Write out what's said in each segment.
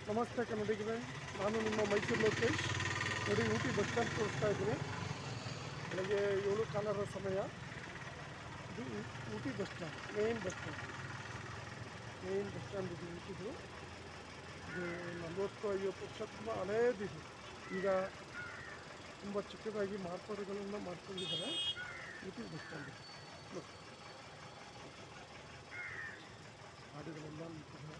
ನಮಸ್ತೆ ಕನ್ನಡಿಗರೇ, ನಾನು ನಿಮ್ಮ ಮೈಸೂರು ಲೋಕೇಶ್. ನೋಡಿ, ಊಟಿ ಬಸ್ ಸ್ಟ್ಯಾಂಡ್ ತೋರಿಸ್ತಾ ಇದ್ದೀನಿ. ಬೆಳಗ್ಗೆ 7:15 ಸಮಯ. ಇದು Ooty bus stand, main bus stand ಇದು ಊಟಿದು. ಇದು 40-50 ವರ್ಷ ತುಂಬ ಹಳೇದಿದು. ಈಗ ತುಂಬ ಚಿಕ್ಕದಾಗಿ ಮಾರ್ಪಾಡುಗಳನ್ನು ಮಾಡ್ಕೊಂಡಿದ್ದಾರೆ. ಊಟಿ ಬಸ್ ಸ್ಟ್ಯಾಂಡ್ ಗಾಡಿಗಳೆಲ್ಲ ನಿಂತಿದೆ.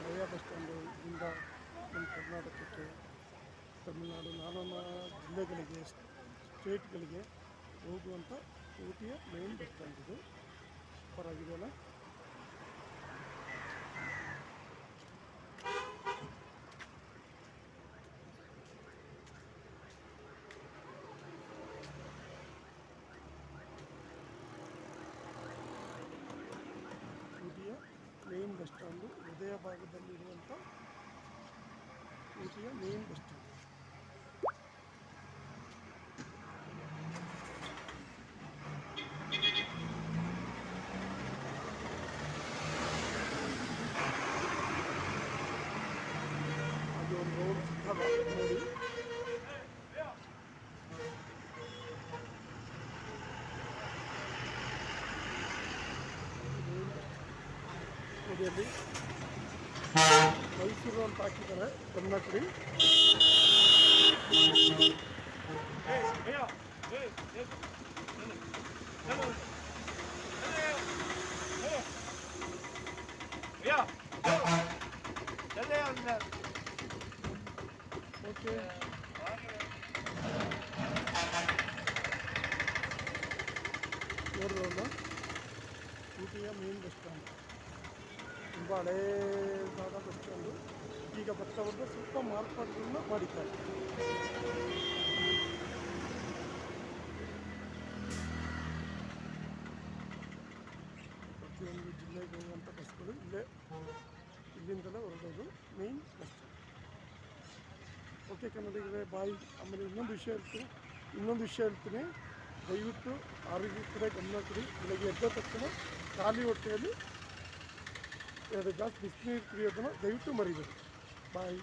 ಹಳೆಯ ಬಸ್ ಸ್ಟ್ಯಾಂಡು ಇದರಿಂದ ನಮ್ಮ ಕರ್ನಾಟಕಕ್ಕೆ, ತಮಿಳುನಾಡು, ನಾನಾ ಜಿಲ್ಲೆಗಳಿಗೆ, ಸ್ಟೇಟ್ಗಳಿಗೆ ಹೋಗುವಂಥ ಊಟಿಯ ಮೇನ್ ಬಸ್ ಸ್ಟ್ಯಾಂಡ್ ಇದು. ಸೂಪರ್ ಆಗಿದೆಯಲ್ಲ. ಊಟಿಯ ಮೇನ್ ಬಸ್ ಸ್ಟ್ಯಾಂಡು, ಹೃದಯ ಭಾಗದಲ್ಲಿರುವಂಥ ಊಟಿಯ ಮೇನ್ ಬಸ್ ಸ್ಟ್ಯಾಂಡ್. ಅದು ಒಂದು ರೋಡ್ ಸುತ್ತ ನೋಡಿ. ನೋಡಿ, ಮೈಸೂರು ಅಂತ ಹಾಕಿದ್ದಾರೆ, ಗಮನ ಕೊಡಿ. ಓಕೆ, ನೋಡ್ರಲ್ಲ, ಊಟಿಯ ಮೇನ್ ಬಸ್ ಸ್ಟ್ಯಾಂಡ್ ತುಂಬ ಹಳೇದಾದ ಬಸ್ ಸ್ಟ್ಯಾಂಡು. ಈಗ ಬರ್ತಾ ಸ್ವಲ್ಪ ಮಾರ್ಪಾಡುಗಳನ್ನ ಮಾಡಿದ್ದಾರೆ. ಪ್ರತಿಯೊಂದು ಜಿಲ್ಲೆಗೆ ಹೋಗುವಂಥ ಬಸ್ಗಳು ಇಲ್ಲಿಂದಲೇ ಹೊರಡೋದು ಮೇನ್ ಬಸ್ ಸ್ಟ್ಯಾಂಡ್. ಓಕೆ ಕನ್ನಡಿಗರೇ, ಬಾಯ್. ಆಮೇಲೆ ಇನ್ನೊಂದು ವಿಷಯ ಹೇಳ್ತೀನಿ. ದಯವಿಟ್ಟು ಆರೋಗ್ಯ ಕಡೆ ಗಮನ ಕೊಡಿ. ಬೆಳಗ್ಗೆ ಎದ್ದ ತಕ್ಷಣ ಖಾಲಿ ಹೊಟ್ಟೆಯಲ್ಲಿ 2 ಗ್ಲಾಸ್ ಬಿಸಿನೀರು ಕುಡಿಯೋದನ್ನು ದಯವಿಟ್ಟು ಮರಿಬೇಡಿ. ಬಾಯ್.